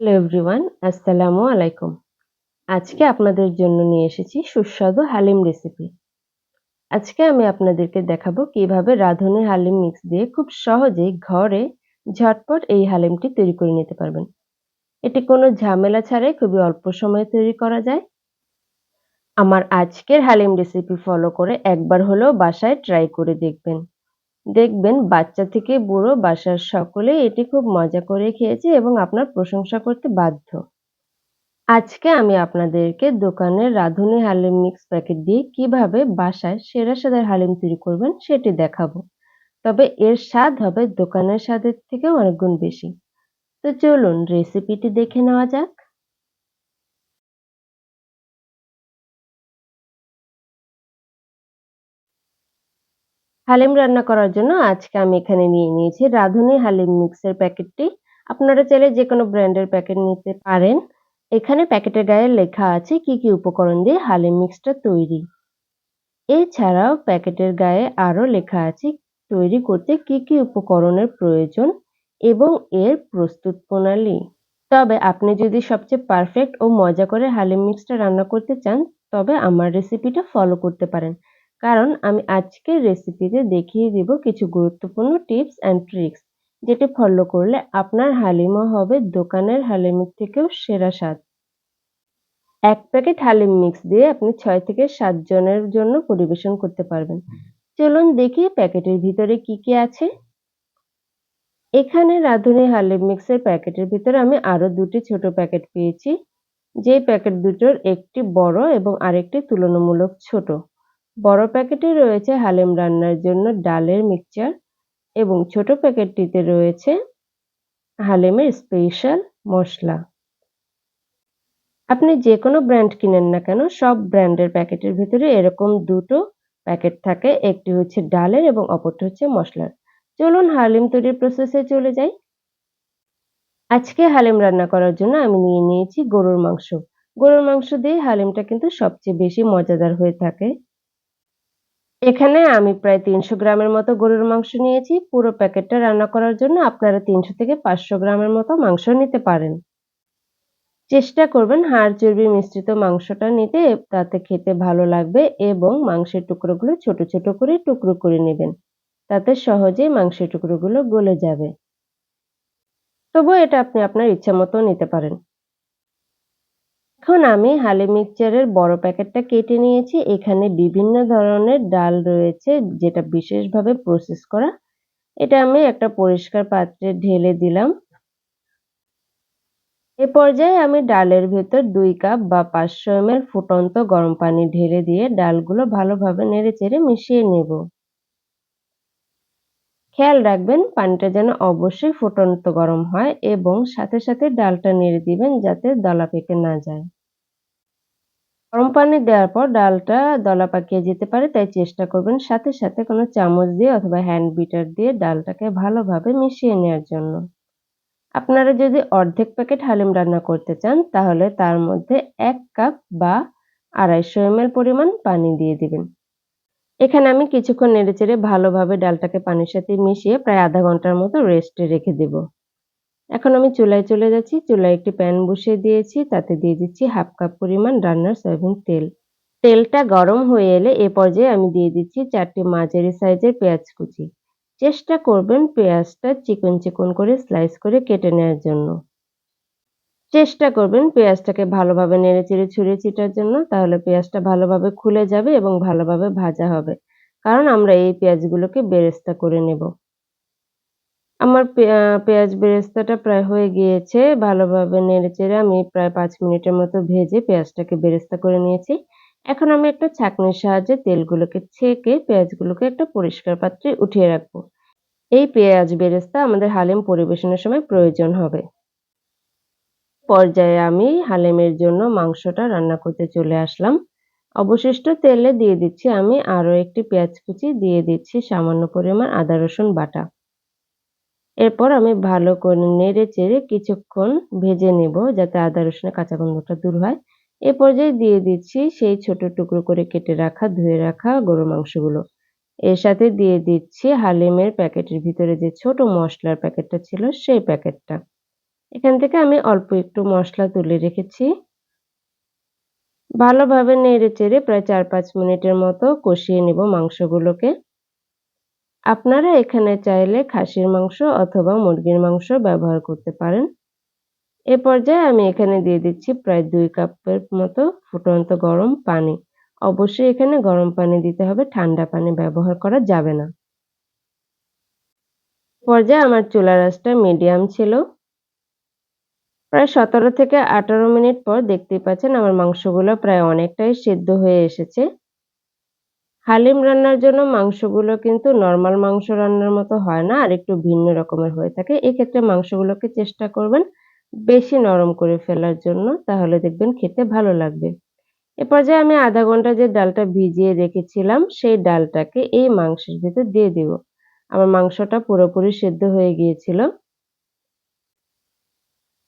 Hello everyone, আসসালামু আলাইকুম। আজকে আপনাদের জন্য নিয়ে এসেছি সুস্বাদু হালিম রেসিপি। আজকে আমি আপনাদেরকে দেখাবো কিভাবে রাঁধুনি হালিম মিক্স দিয়ে খুব সহজেই ঘরে ঝটপট এই হালিমটি তৈরি করে নিতে পারবেন। এটি কোনো ঝামেলা ছাড়াই খুবই অল্প সময়ে তৈরি করা যায়। আমার আজকের হালিম রেসিপি ফলো করে একবার হলেও বাসায় ট্রাই করে দেখবেন। দেখবেন বাচ্চা থেকে বুড়ো বাসার সকলেই এটি খুব মজা করে খেয়েছে এবং আপনার প্রশংসা করতে বাধ্য। আজকে আমি আপনাদেরকে দোকানের রাঁধুনি হালিম মিক্স প্যাকেট দিয়ে কিভাবে বাসায় সেরা স্বাদের হালিম তৈরি করবেন সেটি দেখাবো। তবে এর স্বাদ হবে দোকানের স্বাদের থেকেও অনেক গুণ বেশি। তো চলুন রেসিপিটি দেখে নেওয়া যাক। হালিম রান্না করার জন্য আজকে আমি এখানে নিয়ে নিয়েছি রাঁধুনি হালিম মিক্সের প্যাকেটটি। আপনারা চাইলে যে কোনো ব্র্যান্ডের প্যাকেট নিতে পারেন। এখানে প্যাকেটের গায়ে লেখা আছে কি কি উপকরণ দিয়ে হালিম মিক্সটা তৈরি। এছাড়াও প্যাকেটের গায়ে আরও লেখা আছে তৈরি করতে কি কি উপকরণের প্রয়োজন এবং এর প্রস্তুত প্রণালী। তবে আপনি যদি সবচেয়ে পারফেক্ট ও মজা করে হালিম মিক্সটা রান্না করতে চান, তবে আমার রেসিপিটা ফলো করতে পারেন। কারণ আমি আজকের রেসিপিতে দেখিয়ে দিব কিছু গুরুত্বপূর্ণ টিপস অ্যান্ড ট্রিক্স, যেটি ফলো করলে আপনার হালিমও হবে দোকানের হালিমের থেকেও সেরা স্বাদ। ১ প্যাকেট হালিম মিক্স দিয়ে আপনি ৬ থেকে ৭ জনের জন্য পরিবেশন করতে পারবেন। চলুন দেখি প্যাকেটের ভিতরে কি কি আছে। এখানে রাঁধুনি হালিম মিক্সের প্যাকেটের ভিতরে আমি আরো ২টি ছোট প্যাকেট পেয়েছি। যে প্যাকেট দুটোর একটি বড় এবং আরেকটি তুলনামূলক ছোট। বড় প্যাকেটে রয়েছে হালিম রান্নার জন্য ডালের মিক্সচার এবং ছোট প্যাকেটটিতে রয়েছে হালিমের স্পেশাল মসলা। আপনি যেকোনো ব্র্যান্ড কিনেন না কেন, সব ব্র্যান্ডের প্যাকেটের ভিতরে এরকম ২ টো প্যাকেট থাকে। একটি হচ্ছে ডালের এবং অপরটি হচ্ছে মসলার। চলুন হালিম তৈরির প্রসেসে চলে যাই। আজকে হালিম রান্না করার জন্য আমি নিয়ে নিয়েছি গরুর মাংস। গরুর মাংস দিয়ে হালিমটা কিন্তু সবচেয়ে বেশি মজাদার হয়ে থাকে। এখানে আমি প্রায় ৩০০ গ্রামের মতো গরুর মাংস নিয়েছি। পুরো প্যাকেটটা রান্না করার জন্য আপনারা ৩০০ থেকে ৫০০ গ্রামের মতো মাংস নিতে পারেন। চেষ্টা করবেন হাড় চর্বি মিশ্রিত মাংসটা নিতে, তাতে খেতে ভালো লাগবে এবং মাংসের টুকরোগুলো ছোট ছোট করে টুকরো করে নেবেন। তাতে সহজেই মাংসের টুকরোগুলো গলে যাবে। তবুও এটা আপনি আপনার ইচ্ছামতো নিতে পারেন। এখন আমি হালিম মিক্সচারের বড় প্যাকেটটা কেটে নিয়েছি। এখানে বিভিন্ন ধরনের ডাল রয়েছে যেটা বিশেষভাবে প্রসেস করা। এটা আমি একটা পরিষ্কার পাত্রে ঢেলে দিলাম। এ পর্যায়ে আমি ডালের ভেতর ২ কাপ বা ৫০০ ml ফুটন্ত গরম পানি ঢেলে দিয়ে ডালগুলো ভালোভাবে নেড়েচেড়ে মিশিয়ে নেব। খেয়াল রাখবেন পানিটা যেন অবশ্যই ফুটন্ত গরম হয় এবং সাথে সাথে ডালটা নেড়ে দিবেন যাতে দলা পেকে না যায়। গরম পানি দেওয়ার পর ডালটা দলা পাকিয়ে যেতে পারে, তাই চেষ্টা করবেন সাথে সাথে কোনো চামচ দিয়ে অথবা হ্যান্ড বিটার দিয়ে ডালটাকে ভালোভাবে মিশিয়ে নেওয়ার জন্য। আপনারা যদি অর্ধেক প্যাকেট হালিম রান্না করতে চান তাহলে তার মধ্যে ১ কাপ বা ২৫০ ml পরিমাণ পানি দিয়ে দিবেন। এখানে আমি কিছুক্ষণ নেড়েচেড়ে ভালোভাবে ডালটাকে পানির সাথে মিশিয়ে প্রায় আধা ঘন্টার মতো রেস্টে রেখে দেব। এখন আমি চুলায় চলে যাচ্ছি। চুলায় একটি প্যান বসিয়ে দিয়েছি। তাতে দিয়ে দিচ্ছি ১/২ কাপ পরিমাণ রান্নার সয়াবিন তেল। তেলটা গরম হয়ে এলে এ পর্যায়ে আমি দিয়ে দিচ্ছি ৪টি মাঝারি সাইজের পেঁয়াজ কুচি। চেষ্টা করবেন পেঁয়াজটা চিকন চিকন করে স্লাইস করে কেটে নেওয়ার জন্য। চেষ্টা করবেন পেঁয়াজটাকে ভালোভাবে নেড়েচেড়ে ছড়িয়ে ছিটার জন্য, তাহলে পেঁয়াজটা ভালোভাবে খুলে যাবে এবং ভালোভাবে ভাজা হবে। কারণ আমরা এই পেঁয়াজগুলোকে বেরেস্তা করে নেব। আমার পেঁয়াজ বেরেস্তাটা প্রায় হয়ে গিয়েছে। ভালোভাবে নেড়েচেড়ে আমি প্রায় ৫ মিনিটের মতো ভেজে পেঁয়াজটাকে বেরেস্তা করে নিয়েছি। এখন আমি একটা ছাঁকনির সাহায্যে তেলগুলোকে ছেঁকে পেঁয়াজগুলোকে একটা পরিষ্কার পাত্রে উঠিয়ে রাখবো। এই পেঁয়াজ বেরেস্তা আমাদের হালিম পরিবেশনের সময় প্রয়োজন হবে। পর্যায়ে আমি হালিমের জন্য মাংসটা রান্না করতে চলে আসলাম। অবশিষ্ট তেলে দিয়ে দিচ্ছি আমি আরো একটি পেঁয়াজ কুচি, দিয়ে দিচ্ছি সামান্য পরিমাণ আদা রসুন বাটা। এরপর আমি ভালো করে নেড়েচেড়ে কিছুক্ষণ ভেজে নেব যাতে আদা রসুনের কাঁচা গন্ধটা দূর হয়। এ পর্যায়ে দিয়ে দিচ্ছি সেই ছোট টুকরো করে কেটে রাখা ধুয়ে রাখা গরুর মাংসগুলো। এর সাথে দিয়ে দিচ্ছি হালিমের প্যাকেটের ভিতরে যে ছোট মসলার প্যাকেটটা ছিল সেই প্যাকেটটা। এখান থেকে আমি অল্প একটু মসলা তুলে রেখেছি। ভালোভাবে নেড়েচেড়ে প্রায় ৪-৫ মিনিটের মতো কষিয়ে নিব মাংসগুলোকে। আপনারা এখানে চাইলে খাসির মাংস অথবা মুরগির মাংস ব্যবহার করতে পারেন। এ পর্যায়ে আমি এখানে দিয়ে দিচ্ছি প্রায় ২ কাপের মতো ফুটন্ত গরম পানি। অবশ্যই এখানে গরম পানি দিতে হবে, ঠান্ডা পানি ব্যবহার করা যাবে না। পর্যায়ে আমার চুলার আঁচটা মিডিয়াম ছিল। প্রায় ১৭ থেকে ১৮ মিনিট পর দেখতেই পাচ্ছেন আমার মাংসগুলো প্রায় অনেকটাই সেদ্ধ হয়ে এসেছে। হালিম রান্নার জন্য মাংসগুলো কিন্তু নরমাল মাংস রান্নার মতো হয় না, আর একটু ভিন্ন রকমের হয়ে থাকে। এক্ষেত্রে মাংসগুলোকে চেষ্টা করবেন বেশি নরম করে ফেলার জন্য, তাহলে দেখবেন খেতে ভালো লাগবে। এ পর্যায়ে আমি ০.৫ ঘন্টা যে ডালটা ভিজিয়ে রেখেছিলাম, সেই ডালটাকে এই মাংসের ভেতর দিয়ে দিব। আমার মাংসটা পুরোপুরি সেদ্ধ হয়ে গিয়েছিল।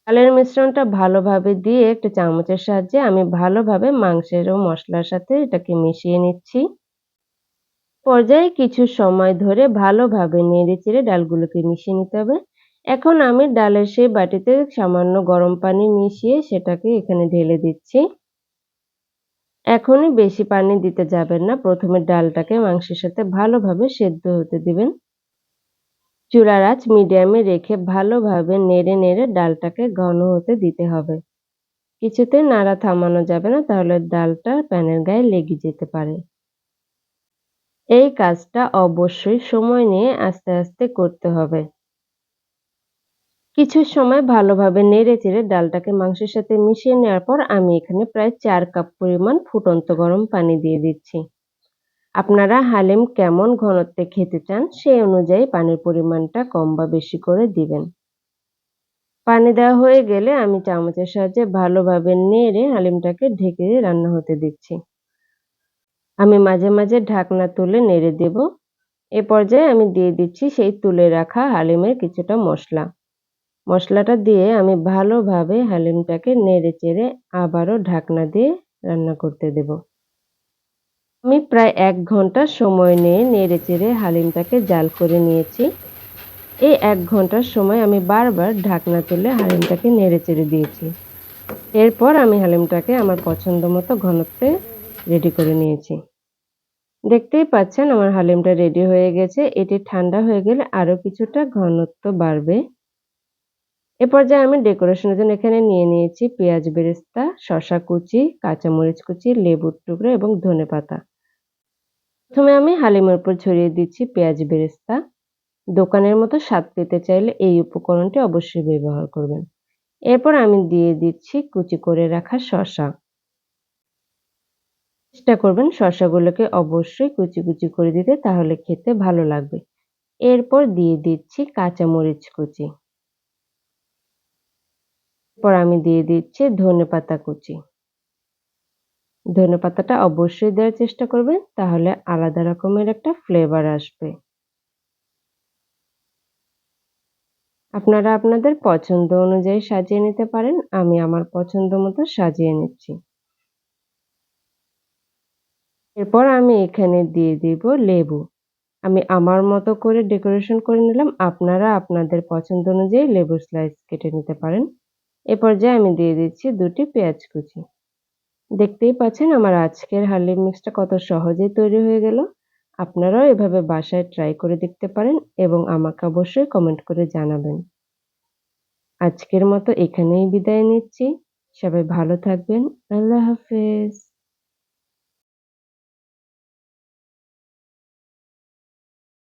ডালের মিশ্রণটা ভালোভাবে দিয়ে একটা চামচের সাহায্যে আমি ভালোভাবে মাংসের ও মসলার সাথে এটাকে মিশিয়ে নিচ্ছি। পর্যায়ে কিছু সময় ধরে ভালোভাবে নেড়েচেড়ে ডালগুলোকে মিশিয়ে নিতে হবে। এখন আমি ডালের সেই বাটিতে সামান্য গরম পানি মিশিয়ে সেটাকে এখানে ঢেলে দিচ্ছি। এখনই বেশি পানি দিতে যাবেন না। প্রথমে ডালটাকে মাংসের সাথে ভালোভাবে সেদ্ধ হতে দিবেন। চুলার আঁচ মিডিয়ামে রেখে ভালোভাবে নেড়ে ডালটাকে ঘন হতে দিতে হবে। কিছুতেই নাড়া থামানো যাবে না, তাহলে ডালটা প্যানের গায়ে লেগে যেতে পারে। এই কাজটা অবশ্যই সময় নিয়ে আস্তে আস্তে করতে হবে। কিছু সময় ভালোভাবে নেড়েচেড়ে ডালটাকে মাংসের সাথে মিশিয়ে নেওয়ার পর আমি এখানে প্রায় ৪ কাপ পরিমাণ ফুটন্ত গরম পানি দিয়ে দিচ্ছি। আপনারা হালিম কেমন ঘনত্বে খেতে চান সেই অনুযায়ী পানির পরিমাণটা কম বা বেশি করে দিবেন। পানি দেওয়া হয়ে গেলে আমি চামচের সাহায্যে ভালোভাবে নেড়ে হালিমটাকে ঢেকে রান্না হতে দিচ্ছি। আমি মাঝে মাঝে ঢাকনা তুলে নেড়ে দেব। এ পর্যায়ে আমি দিয়ে দিচ্ছি সেই তুলে রাখা হালিমের কিছুটা মসলা। মসলাটা দিয়ে আমি ভালোভাবে হালিমটাকে নেড়েচেড়ে আবারও ঢাকনা দিয়ে রান্না করতে দেব। আমি প্রায় ১ ঘন্টা সময় নিয়ে নেড়েচেড়ে হালিমটাকে জাল করে নিয়েছি। এই ১ ঘন্টার সময় আমি বারবার ঢাকনা তুলে হালিমটাকে নেড়েচেড়ে দিয়েছি। এরপর আমি হালিমটাকে আমার পছন্দ মতো ঘনত্বে রেডি করে নিয়েছি। দেখতেই পাচ্ছেন আমার হালিমটা রেডি হয়ে গেছে। এটি ঠান্ডা হয়ে গেলে আরো কিছুটা ঘনত্ব বাড়বে। এ পর্যায়ে আমি ডেকোরেশনের জন্য এখানে নিয়ে নিয়েছি পেঁয়াজ বেরেস্তা, শসা কুচি, কাঁচামরিচ কুচি, লেবুর টুকরো এবং ধনেপাতা। প্রথমে আমি হালিমের উপর ছড়িয়ে দিচ্ছি পেঁয়াজ বেরেস্তা। দোকানের মতো স্বাদ পেতে চাইলে এই উপকরণটি অবশ্যই ব্যবহার করবেন। এরপর আমি দিয়ে দিচ্ছি কুচি করে রাখা শসা। চেষ্টা করবেন শসাগুলোকে অবশ্যই কুচি কুচি করে দিতে, তাহলে খেতে ভালো লাগবে। এরপর দিয়ে দিচ্ছি কাঁচামরিচ কুচি। এরপর আমি দিয়ে দিচ্ছি ধনেপাতা কুচি। ধনেপাতাটা অবশ্যই দেওয়ার চেষ্টা করবেন, তাহলে আলাদা রকমের একটা ফ্লেভার আসবে। আপনারা আপনাদের পছন্দ অনুযায়ী সাজিয়ে নিতে পারেন। আমি আমার পছন্দ মতো সাজিয়ে নিচ্ছি। এরপর আমি এখানে দিয়ে দিব লেবু। আমি আমার মতো করে ডেকোরেশন করে নিলাম। আপনারা আপনাদের পছন্দ অনুযায়ী লেবুর স্লাইস কেটে নিতে পারেন। এ পর্যায়ে আমি দিয়ে দিচ্ছি ২ টি পেঁয়াজ কুচি। দেখতেই পাচ্ছেন আমার আজকের হালিম মিক্সটা কত সহজেই তৈরি হয়ে গেল। আপনারাও এভাবে বাসায় ট্রাই করে দেখতে পারেন এবং আমাকে অবশ্যই কমেন্ট করে জানাবেন। আজকের মতো এখানেই বিদায় নিচ্ছি। সবাই ভালো থাকবেন। আল্লাহ হাফেজ।